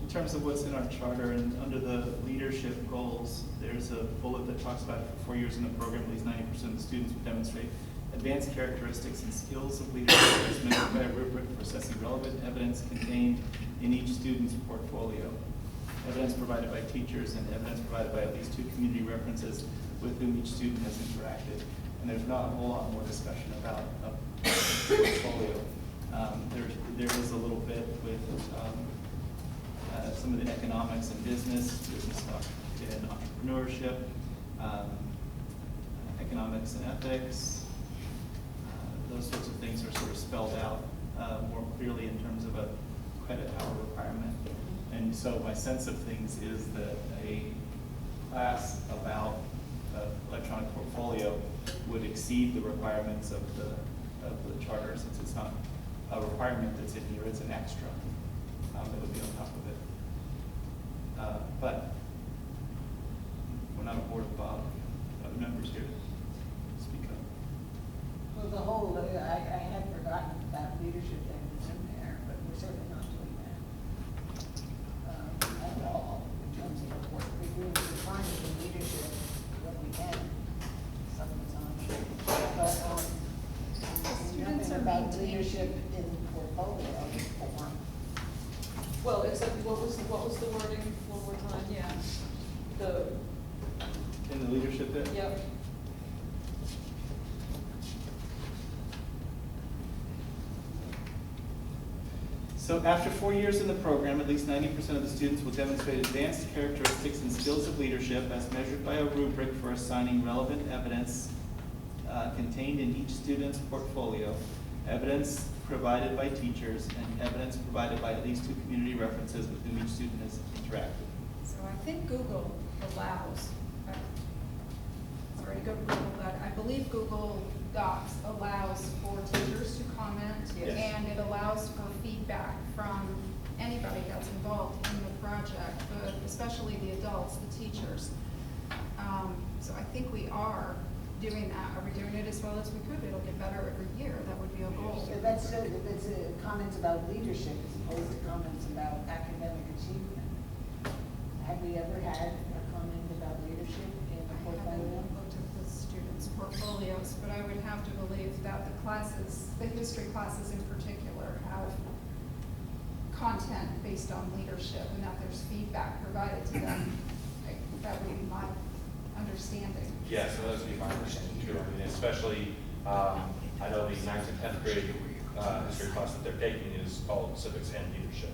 [SPEAKER 2] In terms of what's in our charter and under the leadership goals, there's a bullet that talks about for 4 years in the program, at least 90% of the students would demonstrate advanced characteristics and skills of leadership as measured by a rubric for assessing relevant evidence contained in each student's portfolio. Evidence provided by teachers and evidence provided by at least 2 community references with whom each student has interacted. And there's not a whole lot more discussion about a portfolio. There is a little bit with some of the economics and business and entrepreneurship, economics and ethics. Those sorts of things are sort of spelled out more clearly in terms of a credit hour requirement. And so my sense of things is that a class about electronic portfolio would exceed the requirements of the charter, since it's not a requirement that's in here, it's an extra that would be on top of it. But we're not a board of members here to speak up.
[SPEAKER 1] Well, the whole, I had forgotten that leadership thing was in there, but we're certainly not doing that.
[SPEAKER 3] what was the wording one more time?
[SPEAKER 5] Yeah.
[SPEAKER 2] In the leadership bit?
[SPEAKER 3] Yep.
[SPEAKER 2] So after 4 years in the program, at least 90% of the students will demonstrate advanced characteristics and skills of leadership as measured by a rubric for assigning relevant evidence contained in each student's portfolio, evidence provided by teachers, and evidence provided by at least 2 community references with whom each student has interacted.
[SPEAKER 11] So I think Google allows, sorry to go to Google, but I believe Google Docs allows for teachers to comment,
[SPEAKER 2] Yes.
[SPEAKER 11] and it allows for feedback from anybody that's involved in the project, but especially the adults, the teachers. So I think we are doing that. Are we doing it as well as we could? It'll get better every year. That would be a goal.
[SPEAKER 1] So that's comments about leadership as opposed to comments about academic achievement. Have we ever had a comment about leadership in the
[SPEAKER 11] I
[SPEAKER 1] portfolio?
[SPEAKER 11] haven't looked at the students' portfolios, but I would have to believe that the classes, the history classes in particular, have content based on leadership and that there's feedback provided to them. That would be my understanding.
[SPEAKER 10] Yes, so that would be my understanding too. I mean, especially, I know the 9th and 10th grade history class that they're taking is called Civics and Leadership.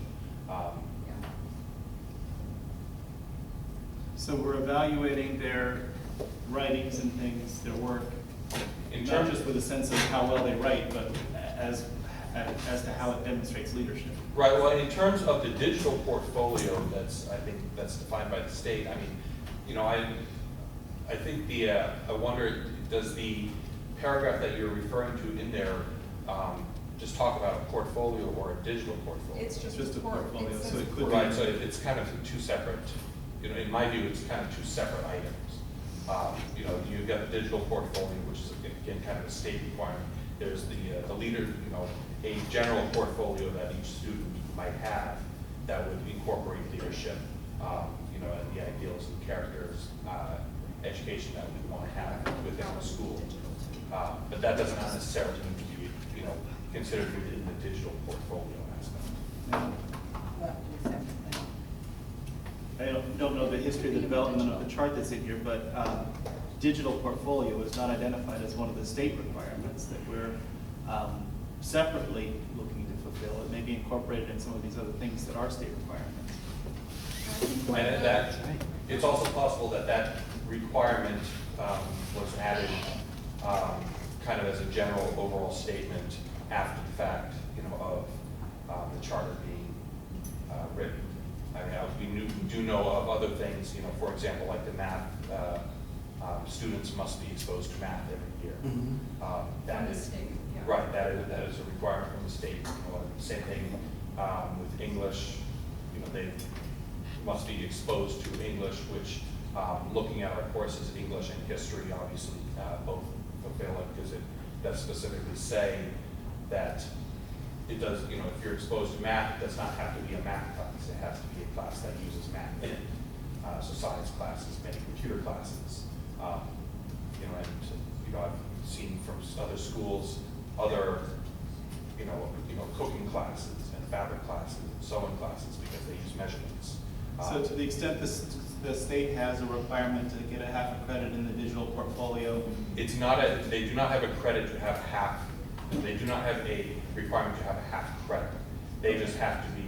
[SPEAKER 2] So we're evaluating their writings and things, their work, not just with a sense of how well they write, but as to how it demonstrates leadership.
[SPEAKER 10] Right, well, in terms of the digital portfolio, I think that's defined by the state. I mean, you know, I think I wonder, does the paragraph that you're referring to in there just talk about a portfolio or a digital portfolio?
[SPEAKER 11] It's just
[SPEAKER 2] a portfolio,
[SPEAKER 11] it says
[SPEAKER 2] so it could be.
[SPEAKER 10] Right, so it's kind of two separate, you know, in my view, it's kind of two separate items. You know, you've got the digital portfolio, which is again kind of a state requirement. There's the leader, you know, a general portfolio that each student might have that would incorporate leadership, you know, and the ideals and characters, education that we want to have within the school. But that doesn't necessarily need to be, you know, considered within the digital portfolio aspect.
[SPEAKER 1] Well, except,
[SPEAKER 2] I don't know the history of the development of the chart that's in here, but digital portfolio is not identified as one of the state requirements that we're separately looking to fulfill. It may be incorporated in some of these other things that are state requirements.
[SPEAKER 10] And that, it's also possible that that requirement was added kind of as a general overall statement after the fact, you know, of the charter being written. I mean, we do know of other things, you know, for example, like the math, students must be exposed to math every year. That
[SPEAKER 11] From the
[SPEAKER 10] is,
[SPEAKER 11] state, yeah.
[SPEAKER 10] right, that is a requirement from the state. You know, same thing with English, you know, they must be exposed to English, which looking at our courses, English and history, obviously both fulfill it, because it does specifically say that it does, you know, if you're exposed to math, it does not have to be a math class. It has to be a class that uses math in it. So science classes, many computer classes, you know, and you know, I've seen from other schools, other, you know, cooking classes and fabric classes and sewing classes because they use measurements.
[SPEAKER 2] So to the extent the state has a requirement to get a half a credit in the digital portfolio,
[SPEAKER 10] It's not they do not have a credit to have half, they do not have a requirement to have a half credit. They just have to be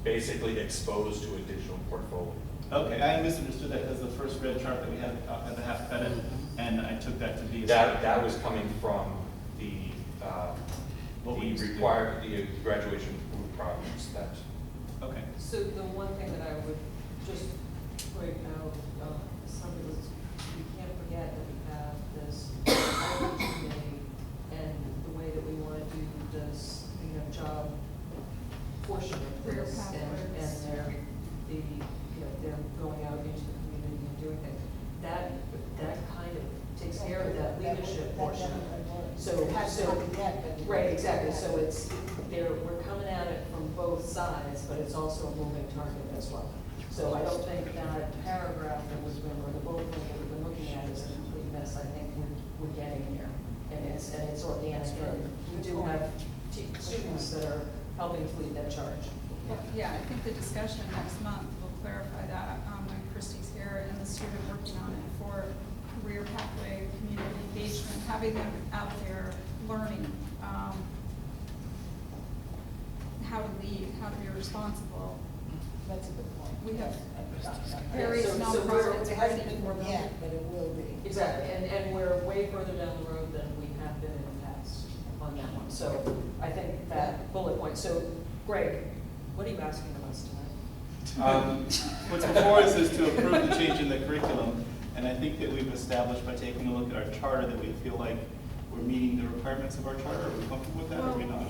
[SPEAKER 10] basically exposed to a digital portfolio.
[SPEAKER 2] okay, I misunderstood that as the first red chart that we had at the half credit, and I took that to be a
[SPEAKER 10] That was coming from the
[SPEAKER 2] What we used to do.
[SPEAKER 10] the graduation requirements that.
[SPEAKER 2] Okay.
[SPEAKER 3] So the one thing that I would just point out, something is, we can't forget that we have this committee and the way that we want to do this, you know, job portion of
[SPEAKER 11] Career
[SPEAKER 3] this.
[SPEAKER 11] pathways.
[SPEAKER 3] And they're going out into the community and doing things. That kind of takes care of that leadership portion. So,
[SPEAKER 1] it hasn't happened yet, but.
[SPEAKER 3] right, exactly, so we're coming at it from both sides, but it's also a moving target as well. So I don't think that paragraph that was been, or the bullet point that we've been looking at is a complete mess. I think we're getting there, and it's organic, and we do have students that are helping to lead that charge.
[SPEAKER 11] Yeah, I think the discussion next month will clarify that when Christie's here and the student working on it for career pathway, community engagement, having them out there learning how to lead, how to be responsible.
[SPEAKER 1] That's a good point.
[SPEAKER 11] We have
[SPEAKER 3] Various
[SPEAKER 11] various
[SPEAKER 3] so we're-
[SPEAKER 11] nonprofits.
[SPEAKER 1] It hasn't been more yet, but it will be.
[SPEAKER 3] Exactly, and we're way further down the road than we have been in the past on that one. So I think that bullet point. So Greg, what are you asking of us tonight?
[SPEAKER 2] What's before us is to approve the change in the curriculum, and I think that we've established by taking a look at our charter that we feel like we're meeting the requirements of our charter. Are we comfortable with that, or are we not?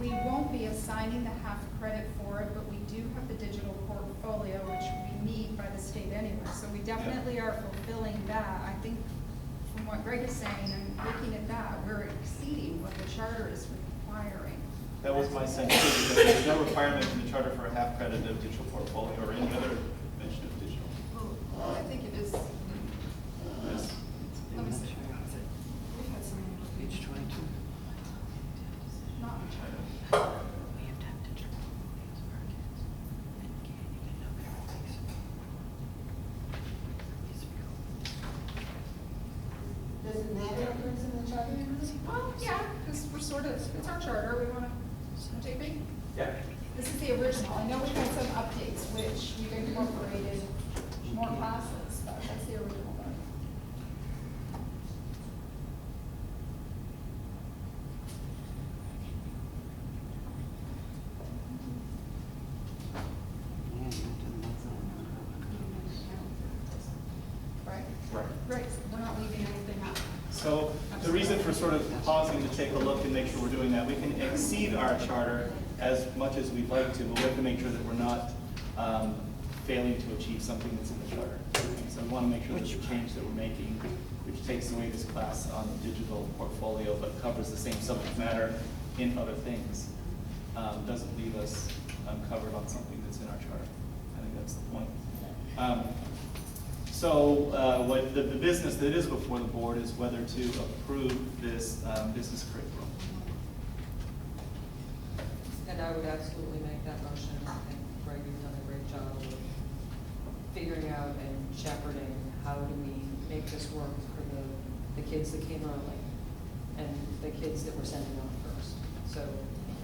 [SPEAKER 11] We won't be assigning the half credit for it, but we do have the digital portfolio, which we need by the state anyway. So we definitely are fulfilling that. I think from what Greg is saying and looking at that, we're exceeding what the charter is requiring.
[SPEAKER 2] That was my sense, too, because there's no requirement in the charter for a half credit of digital portfolio or any other mention of digital.
[SPEAKER 11] Well, I think it is.
[SPEAKER 2] Yes.
[SPEAKER 11] Let me see. We've had some.
[SPEAKER 12] Page 22.
[SPEAKER 11] Not in the charter.
[SPEAKER 12] We have to have digital portfolios for our kids. And you can't even know everything.
[SPEAKER 1] Does it matter if it's in the charter?
[SPEAKER 11] Well, yeah, because we're sort of, it's our charter, we want to, JP?
[SPEAKER 10] Yeah.
[SPEAKER 11] This is the original. I know we've had some updates, which we've incorporated more classes, but that's the original one. Right?
[SPEAKER 10] Right.
[SPEAKER 11] Right, we're not leaving anything out.
[SPEAKER 2] So the reason for sort of pausing to take a look and make sure we're doing that, we can exceed our charter as much as we'd like to, but we have to make sure that we're not failing to achieve something that's in the charter. So we want to make sure that the change that we're making, which takes away this class on the digital portfolio but covers the same subject matter in other things, doesn't leave us uncovered on something that's in our charter. I think that's the point. So what the business that is before the board is whether to approve this business curriculum.
[SPEAKER 3] And I would absolutely make that motion. I think, Greg, you've done a great job of figuring out and shepherding how do we make this work for the kids that came early and the kids that we're sending off first. So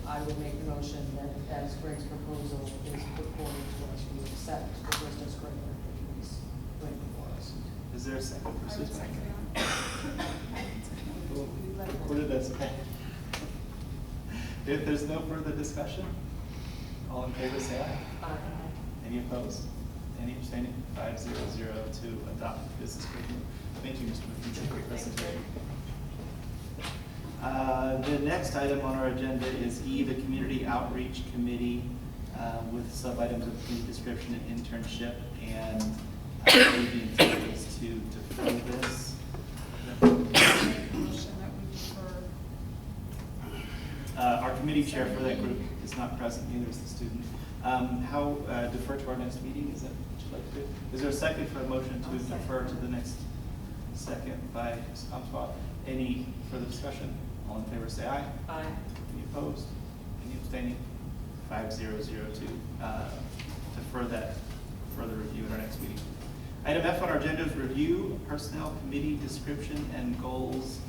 [SPEAKER 3] I would make the motion that as Greg's proposal is put forward to us, we accept the business curriculum that he's putting before us.
[SPEAKER 2] Is there a second for
[SPEAKER 11] I would
[SPEAKER 2] Susan?
[SPEAKER 11] second
[SPEAKER 2] What did that say? If there's no further discussion, all in favor say aye.
[SPEAKER 3] Aye.
[SPEAKER 2] Any opposed? Any abstaining? 5-0-0 to adopt business curriculum. Thank you, Mr. McKee, for your presentation. The next item on our agenda is E, the Community Outreach Committee, with sub-items of community description and internship, and I believe the intent is to defer this.
[SPEAKER 11] Motion that we defer.
[SPEAKER 2] Our committee chair for that group is not present, neither is the student. How defer to our next meeting, is that what you'd like to do? Is there a second for a motion to defer to the next? Second by Ms. Comstock. Any further discussion? All in favor say aye.
[SPEAKER 3] Aye.
[SPEAKER 2] Any opposed? Any abstaining? 5-0-0 to defer that for further review at our next meeting. Item F on our agenda is review personnel committee description and goals.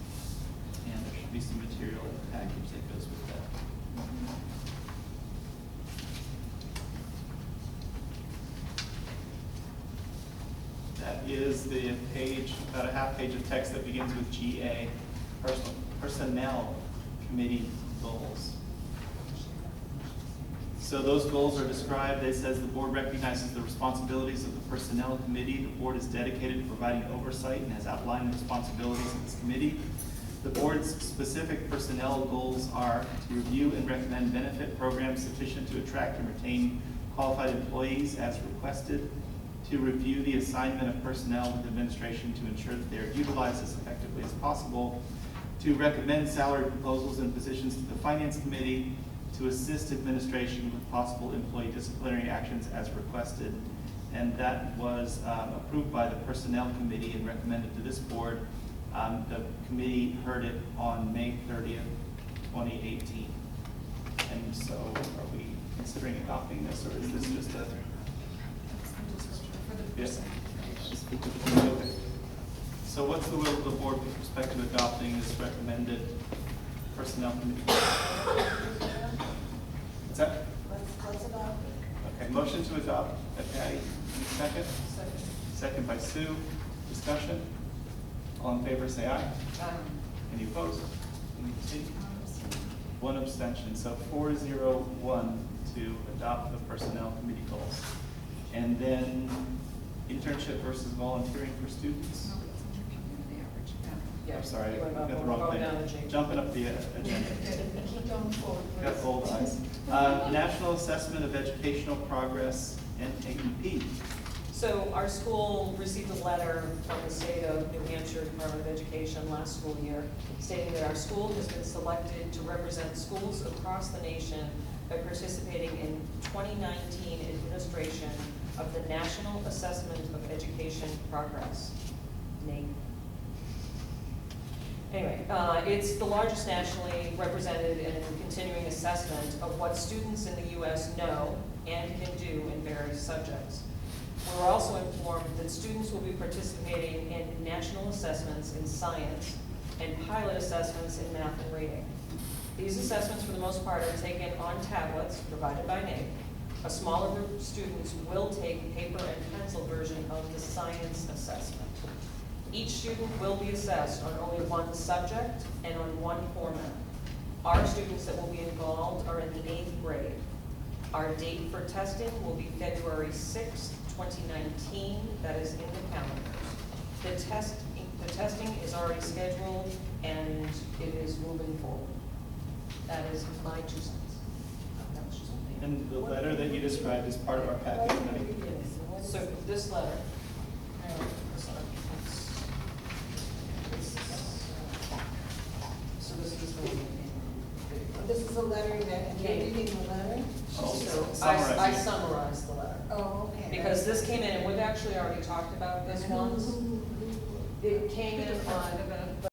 [SPEAKER 2] And there should be some material in the package that goes with that. That is the page, about a half page of text that begins with GA, personnel committee goals. So those goals are described. It says the board recognizes the responsibilities of the personnel committee. The board is dedicated to providing oversight and has outlined the responsibilities of this committee. The board's specific personnel goals are to review and recommend benefit programs sufficient to attract and retain qualified employees as requested, to review the assignment of personnel with administration to ensure that they are utilized as effectively as possible, to recommend salary proposals and positions to the finance committee, to assist administration with possible employee disciplinary actions as requested. And that was approved by the personnel committee and recommended to this board. The committee heard it on May 30th, 2018. And so are we considering adopting this, or is this just a?
[SPEAKER 11] That's the description for the
[SPEAKER 2] Yes.
[SPEAKER 11] percent.
[SPEAKER 2] Okay. So what's the will of the board with respect to adopting this recommended personnel committee? What's that?
[SPEAKER 1] Let's adopt it.
[SPEAKER 2] Okay, motion to adopt, okay, any second? Second by Sue, discussion? All in favor, say aye. Any opposed? Any abstained? One abstention, so 4-0-1 to adopt the personnel committee goals. And then internship versus volunteering for students.
[SPEAKER 11] No, it's under community outreach.
[SPEAKER 3] Yeah.
[SPEAKER 2] I'm sorry,
[SPEAKER 3] You
[SPEAKER 2] I
[SPEAKER 3] went
[SPEAKER 2] got
[SPEAKER 3] up-
[SPEAKER 2] the
[SPEAKER 3] we're
[SPEAKER 2] wrong
[SPEAKER 3] going down the
[SPEAKER 2] thing.
[SPEAKER 3] chain.
[SPEAKER 2] Jumping up the agenda.
[SPEAKER 1] Keep going forward, please.
[SPEAKER 2] Got old eyes. National Assessment of Educational Progress, NAEP.
[SPEAKER 3] So our school received a letter from the state of New Hampshire Department of Education last school year stating that our school has been selected to represent schools across the nation by participating in 2019 administration of the National Assessment of Education Progress, NAEP. Anyway, it's the largest nationally represented and continuing assessment of what students in the U.S. know and can do in various subjects. We're also informed that students will be participating in national assessments in science and pilot assessments in math and reading. These assessments, for the most part, are taken on tablets provided by NAEP. A smaller group of students will take paper and pencil version of the science assessment. Each student will be assessed on only one subject and on one format. Our students that will be involved are in the 8th grade. Our date for testing will be February 6th, 2019, that is in the calendar. The testing is already scheduled and it is moving forward. That is my 2 cents. That was just something.
[SPEAKER 2] And the letter that you described is part of our packet tonight.
[SPEAKER 3] So this letter, so this is the.
[SPEAKER 1] This is a letter that, you're reading the letter?
[SPEAKER 2] Oh,
[SPEAKER 3] So
[SPEAKER 2] summarize
[SPEAKER 3] I
[SPEAKER 2] it.
[SPEAKER 3] summarized the letter.
[SPEAKER 1] Oh, okay.
[SPEAKER 3] Because this came in, and we've actually already talked about this once. It came in on